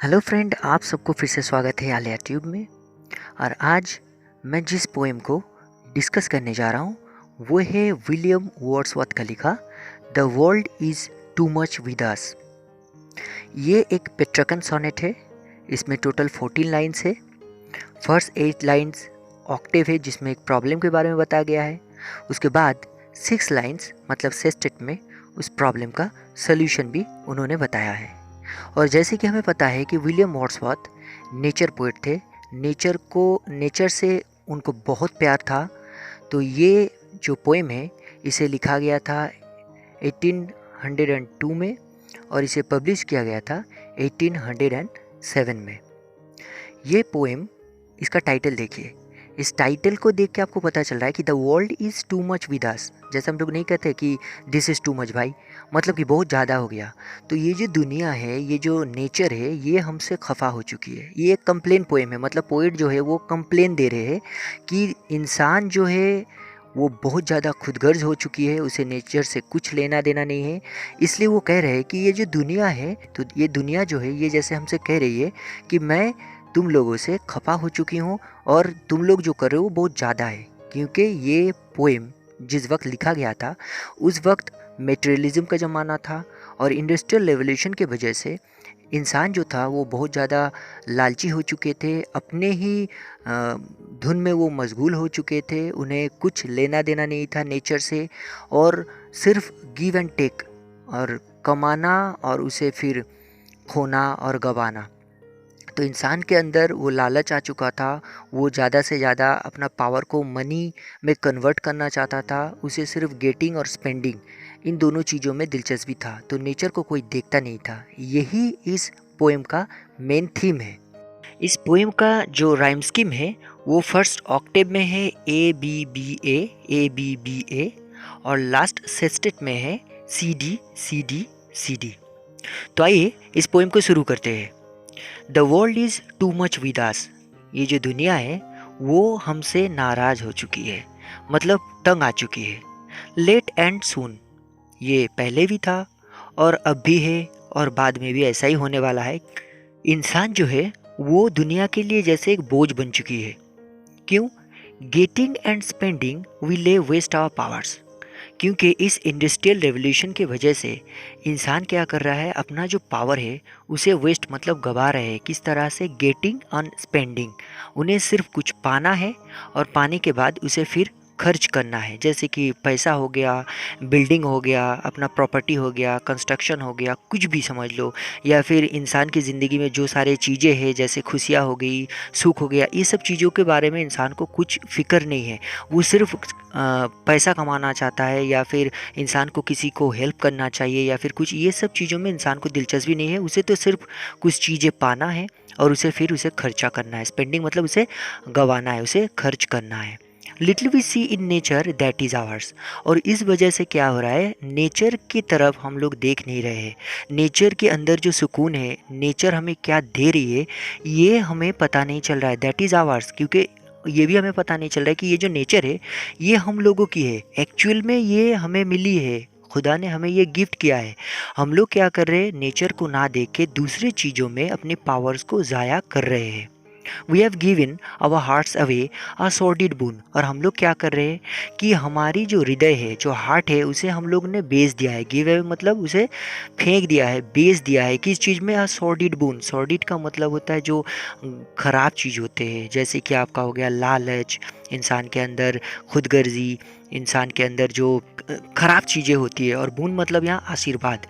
Hello friend, आप सबको फिर से स्वागत है आलिया ट्यूब में। और आज मैं जिस पोएम को डिस्कस करने जा रहा हूँ वो है विलियम वर्ड्सवर्थ का लिखा the world is too much with us. ये एक पेट्रकन सोनेट है। इसमें टोटल 14 लाइन्स है। फर्स्ट 8 लाइन्स ऑक्टेव है जिसमें एक प्रॉब्लम के बारे में बताया गया है। उसके बाद 6 लाइन्स मतलब सेस्टेट में उस प्रॉब्लम का सल्यूशन भी उन्होंने बताया है। और जैसे कि हमें पता है कि विलियम वर्ड्सवर्थ नेचर पोएट थे। नेचर से उनको बहुत प्यार था। तो ये जो पोएम है इसे लिखा गया था 1802 में और इसे पब्लिश किया गया था 1807 में। ये पोएम, इसका टाइटल देखिए। इस टाइटल को देख के आपको पता चल रहा है कि the world is too much with अस। जैसे हम लोग नहीं कहते कि दिस इज़ टू मच भाई, मतलब कि बहुत ज़्यादा हो गया। तो ये जो दुनिया है, ये जो नेचर है, ये हमसे खफा हो चुकी है। ये एक कंप्लेन पोएम है। मतलब पोएट जो है वो कंप्लेन दे रहे हैं कि इंसान जो है वो बहुत ज़्यादा खुदगर्ज हो चुकी है, उसे नेचर से कुछ लेना देना नहीं है। इसलिए वो कह रहे हैं कि ये जो दुनिया है, तो ये दुनिया जो है ये जैसे हमसे कह रही है कि मैं तुम लोगों से खफा हो चुकी हूँ और तुम लोग जो कर रहे हो वो बहुत ज़्यादा है। क्योंकि ये पोएम जिस वक्त लिखा गया था उस वक्त मेटेरियलिज्म का ज़माना था और इंडस्ट्रियल रेवोल्यूशन के वजह से इंसान जो था वो बहुत ज़्यादा लालची हो चुके थे। अपने ही धुन में वो मशगूल हो चुके थे। उन्हें कुछ लेना देना नहीं था नेचर से और सिर्फ गिव एंड टेक और कमाना और उसे फिर खोना और गंवाना। तो इंसान के अंदर वो लालच आ चुका था। वो ज़्यादा से ज़्यादा अपना पावर को मनी में कन्वर्ट करना चाहता था। उसे सिर्फ गेटिंग और स्पेंडिंग, इन दोनों चीज़ों में दिलचस्पी था। तो नेचर को कोई देखता नहीं था। यही इस पोएम का मेन थीम है। इस पोएम का जो राइम स्कीम है वो फर्स्ट ऑक्टेव में है ए बी बी ए और लास्ट सेस्टेट में है C D C D C D. तो आइए इस पोएम को शुरू करते हैं। The world is too much with us. ये जो दुनिया है वो हमसे नाराज हो चुकी है, मतलब तंग आ चुकी है। लेट एंड सून, ये पहले भी था और अब भी है और बाद में भी ऐसा ही होने वाला है। इंसान जो है वो दुनिया के लिए जैसे एक बोझ बन चुकी है। क्यों? गेटिंग एंड स्पेंडिंग वी ले वेस्ट आवर पावर्स। क्योंकि इस इंडस्ट्रियल रेवोल्यूशन की वजह से इंसान क्या कर रहा है, अपना जो पावर है उसे वेस्ट मतलब गवा रहे हैं। किस तरह से? Getting and spending. उन्हें सिर्फ कुछ पाना है और पाने के बाद उसे फिर खर्च करना है। जैसे कि पैसा हो गया, बिल्डिंग हो गया, अपना प्रॉपर्टी हो गया, कंस्ट्रक्शन हो गया, कुछ भी समझ लो। या फिर इंसान की ज़िंदगी में जो सारे चीज़ें हैं जैसे खुशियाँ हो गई, सुख हो गया, ये सब चीज़ों के बारे में इंसान को कुछ फ़िक्र नहीं है। वो सिर्फ पैसा कमाना चाहता है या फिर इंसान को किसी को हेल्प करना चाहिए या फिर कुछ, ये सब चीज़ों में इंसान को दिलचस्पी नहीं है। उसे तो सिर्फ कुछ चीज़ें पाना है और उसे खर्चा करना है। स्पेंडिंग मतलब उसे गंवाना है, उसे खर्च करना है। Little we see in nature that is ours. और इस वजह से क्या हो रहा है, नेचर की तरफ हम लोग देख नहीं रहे हैं। नेचर के अंदर जो सुकून है, नेचर हमें क्या दे रही है, ये हमें पता नहीं चल रहा है। That is hours. क्योंकि ये भी हमें पता नहीं चल रहा है कि ये जो नेचर है ये हम लोगों की है। एक्चुअल में ये हमें मिली है, खुदा ने हमें ये गिफ्ट किया है। हम लोग क्या कर रहे हैं, नेचर को ना देख के दूसरी चीज़ों में अपने पावर्स को ज़ाया कर रहे हैं। We have given our hearts away a sordid boon. और हम लोग क्या कर रहे हैं कि हमारी जो हृदय है, जो हार्ट है, उसे हम लोग ने बेच दिया है। गिव अवे मतलब उसे फेंक दिया है, बेच दिया है। किस चीज़ में? अ सॉर्डिड बून। सॉर्डिड का मतलब होता है जो खराब चीज़ होते हैं। जैसे कि आपका हो गया लालच, इंसान के अंदर खुदगर्जी, इंसान के अंदर जो खराब चीज़ें होती है। और बून मतलब यहाँ आशीर्वाद।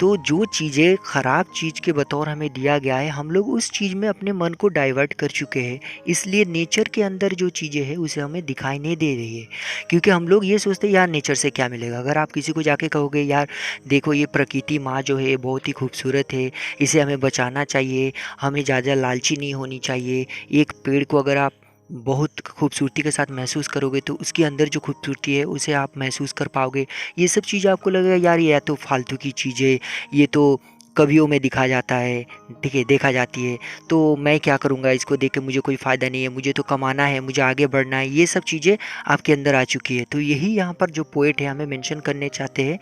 तो जो चीज़ें खराब चीज़ के बतौर हमें दिया गया है, हम लोग उस चीज़ में अपने मन को डाइवर्ट कर चुके हैं। इसलिए नेचर के अंदर जो चीज़ें हैं उसे हमें दिखाई नहीं दे रही है। क्योंकि हम लोग ये सोचते हैं यार नेचर से क्या मिलेगा। अगर आप किसी को जाके कहोगे यार देखो ये प्रकृति माँ जो है बहुत ही खूबसूरत है, इसे हमें बचाना चाहिए, हमें ज़्यादा लालची नहीं होनी चाहिए। एक पेड़ को अगर आप बहुत खूबसूरती के साथ महसूस करोगे तो उसके अंदर जो खूबसूरती है उसे आप महसूस कर पाओगे। ये सब चीज़ें आपको लगेगा यार ये तो फालतू की चीज़ें, ये तो कवियों में दिखा जाता है, ठीक है, देखा जाती है। तो मैं क्या करूँगा, इसको देख के मुझे कोई फ़ायदा नहीं है, मुझे तो कमाना है, मुझे आगे बढ़ना है। ये सब चीज़ें आपके अंदर आ चुकी है। तो यही यहाँ पर जो पोएट है हमें मेंशन करने चाहते हैं,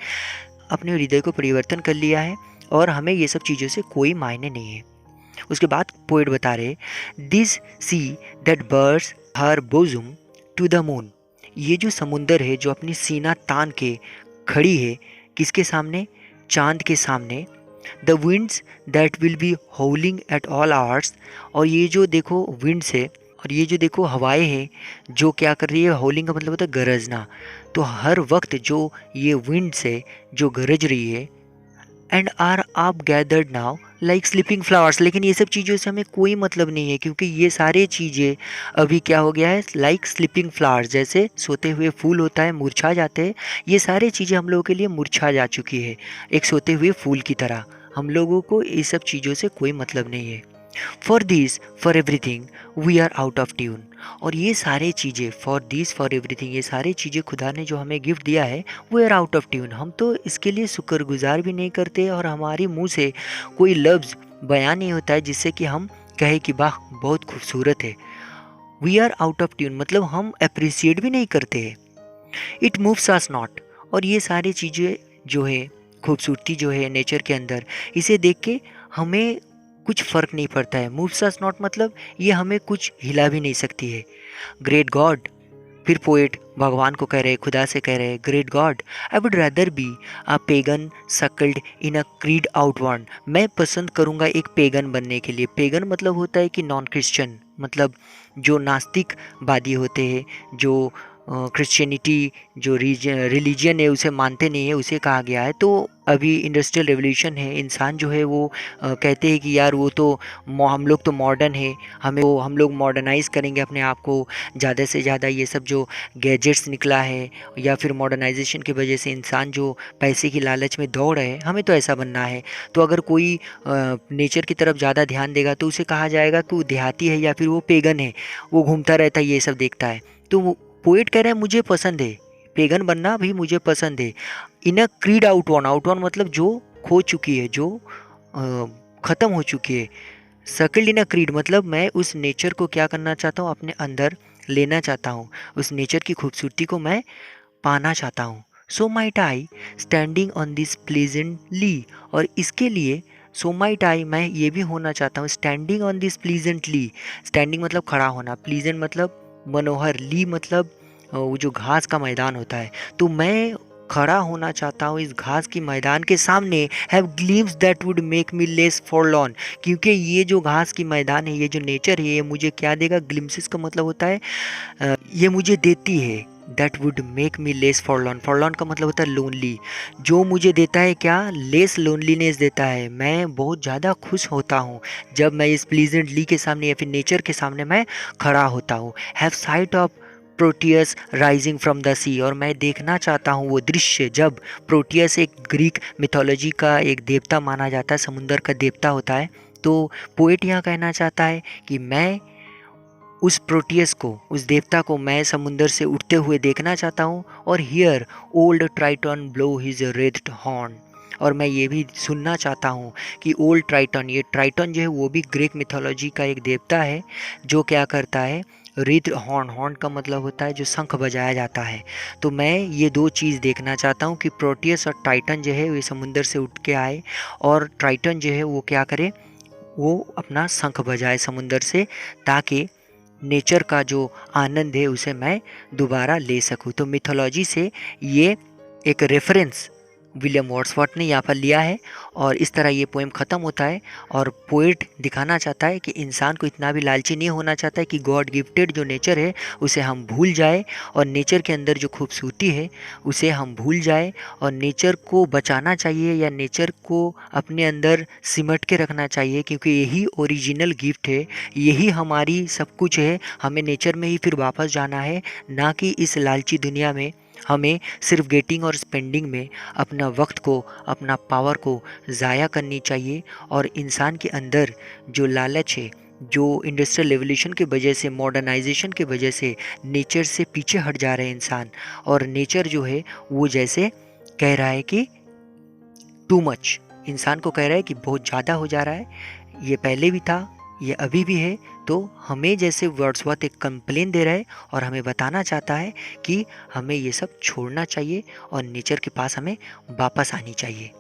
अपने हृदय को परिवर्तन कर लिया है और हमें ये सब चीज़ों से कोई मायने नहीं है। उसके बाद पोएट बता रहे, this sea that bares her bosom to the moon. ये जो समुंदर है जो अपनी सीना तान के खड़ी है, किसके सामने? चांद के सामने। The winds that will be howling at all hours. और ये जो देखो विंड्स है और ये जो देखो हवाएं हैं जो क्या कर रही है, होलिंग का मतलब होता है गरजना। तो हर वक्त जो ये विंड्स है जो गरज रही है, एंड आर आप gathered now like sleeping flowers. लेकिन ये सब चीज़ों से हमें कोई मतलब नहीं है, क्योंकि ये सारे चीज़ें अभी क्या हो गया है, लाइक स्लीपिंग फ्लावर्स, जैसे सोते हुए फूल होता है, मुरझा जाते हैं। ये सारी चीज़ें हम लोगों के लिए मुरझा जा चुकी है, एक सोते हुए फूल की तरह। हम लोगों को ये सब चीज़ों से कोई मतलब नहीं है। For this for everything we are out of tune. और ये सारे चीज़ें, फॉर दिस फॉर एवरीथिंग, ये सारी चीज़ें खुदा ने जो हमें गिफ्ट दिया है, we are out of tune. हम तो इसके लिए शुक्रगुजार भी नहीं करते, और हमारे मुंह से कोई लफ्ज़ बयान नहीं होता है जिससे कि हम कहे कि वाह बहुत खूबसूरत है। We are out of tune मतलब हम अप्रिसिएट भी नहीं करते हैं। It moves us not. और ये सारी चीज़ें जो है, खूबसूरती जो है नेचर के अंदर, इसे देख के हमें कुछ फ़र्क नहीं पड़ता है। मूव्स अस नॉट मतलब ये हमें कुछ हिला भी नहीं सकती है। ग्रेट गॉड, फिर पोएट भगवान को कह रहे, खुदा से कह रहे, great God I would rather be a pagan suckled in a creed outworn. मैं पसंद करूँगा एक पेगन बनने के लिए। पेगन मतलब होता है कि नॉन क्रिश्चियन, मतलब जो नास्तिकवादी होते हैं, जो क्रिश्चियनिटी जो रिलीजन है उसे मानते नहीं है, उसे कहा गया है। तो अभी इंडस्ट्रियल रेवोल्यूशन है, इंसान जो है वो कहते हैं कि यार वो तो हम लोग तो मॉडर्न है, हम लोग मॉडर्नाइज़ करेंगे अपने आप को ज़्यादा से ज़्यादा। ये सब जो गैजेट्स निकला है या फिर मॉडर्नाइजेशन की वजह से इंसान जो पैसे की लालच में दौड़ है, हमें तो ऐसा बनना है। तो अगर कोई नेचर की तरफ ज़्यादा ध्यान देगा तो उसे कहा जाएगा कि वो देहाती है या फिर वो पेगन है, वो घूमता रहता है, ये सब देखता है। तो पोएट कह रहा है मुझे पसंद है, पेगन बनना भी मुझे पसंद है। In a creed outworn, outworn मतलब जो खो चुकी है, जो ख़त्म हो चुकी है। सर्कल्ड इन अ क्रीड मतलब मैं उस नेचर को क्या करना चाहता हूँ, अपने अंदर लेना चाहता हूँ, उस नेचर की खूबसूरती को मैं पाना चाहता हूँ। So might I standing on this pleasantly. और इसके लिए सो माइट आई मैं ये भी होना चाहता हूँ standing on this pleasantly. Standing मतलब खड़ा होना, प्लीजेंट मतलब मनोहर, ली मतलब वो जो घास का मैदान होता है। तो मैं खड़ा होना चाहता हूँ इस घास की मैदान के सामने, have glimpses that would make me less forlorn. क्योंकि ये जो घास की मैदान है, ये जो नेचर है, ये मुझे क्या देगा, ग्लिम्सिस का मतलब होता है ये मुझे देती है, that would make me less forlorn. Forlorn का मतलब होता है लोनली। जो मुझे देता है क्या, लेस लोनलीनेस देता है। मैं बहुत ज़्यादा खुश होता हूँ जब मैं इस प्लीजेंटली के सामने या फिर नेचर के सामने मैं खड़ा होता हूँ। Have sight of Proteus rising from the sea. और मैं देखना चाहता हूँ वो दृश्य जब प्रोटियस एक ग्रीक मिथोलॉजी का एक देवता माना जाता है, समुंदर का देवता होता है। तो पोएट यहाँ कहना चाहता है कि मैं उस प्रोटियस को, उस देवता को मैं समुंदर से उठते हुए देखना चाहता हूँ। और here old Triton blow his red horn. और मैं ये भी सुनना चाहता हूँ कि ओल्ड ट्राइटन, ये ट्राइटन जो है वो भी ग्रीक मिथोलॉजी का एक देवता है जो क्या करता है, रिद हॉर्न, हॉर्न का मतलब होता है जो शंख बजाया जाता है। तो मैं ये दो चीज़ देखना चाहता हूँ कि प्रोटियस और टाइटन जो है वो समुंदर से उठ के आए, और ट्राइटन जो है वो क्या करे, वो अपना शंख बजाए समुंदर से, ताकि नेचर का जो आनंद है उसे मैं दोबारा ले सकूं। तो मिथोलॉजी से ये एक रेफरेंस विलियम वर्ड्सवर्थ ने यहाँ पर लिया है, और इस तरह ये पोएम ख़त्म होता है। और पोएट दिखाना चाहता है कि इंसान को इतना भी लालची नहीं होना चाहता है कि गॉड गिफ्टेड जो नेचर है उसे हम भूल जाए, और नेचर के अंदर जो खूबसूरती है उसे हम भूल जाए, और नेचर को बचाना चाहिए या नेचर को अपने अंदर सिमट के रखना चाहिए, क्योंकि यही ओरिजिनल गिफ्ट है, यही हमारी सब कुछ है। हमें नेचर में ही फिर वापस जाना है, ना कि इस लालची दुनिया में हमें सिर्फ गेटिंग और स्पेंडिंग में अपना वक्त को, अपना पावर को ज़ाया करनी चाहिए। और इंसान के अंदर जो लालच है, जो इंडस्ट्रियल रेवोल्यूशन की वजह से, मॉडर्नाइजेशन की वजह से नेचर से पीछे हट जा रहे हैं इंसान, और नेचर जो है वो जैसे कह रहा है कि टू मच, इंसान को कह रहा है कि बहुत ज़्यादा हो जा रहा है, ये पहले भी था, ये अभी भी है। तो हमें जैसे वर्ड्सवर्थ एक कंप्लेन दे रहा है और हमें बताना चाहता है कि हमें ये सब छोड़ना चाहिए और नेचर के पास हमें वापस आनी चाहिए।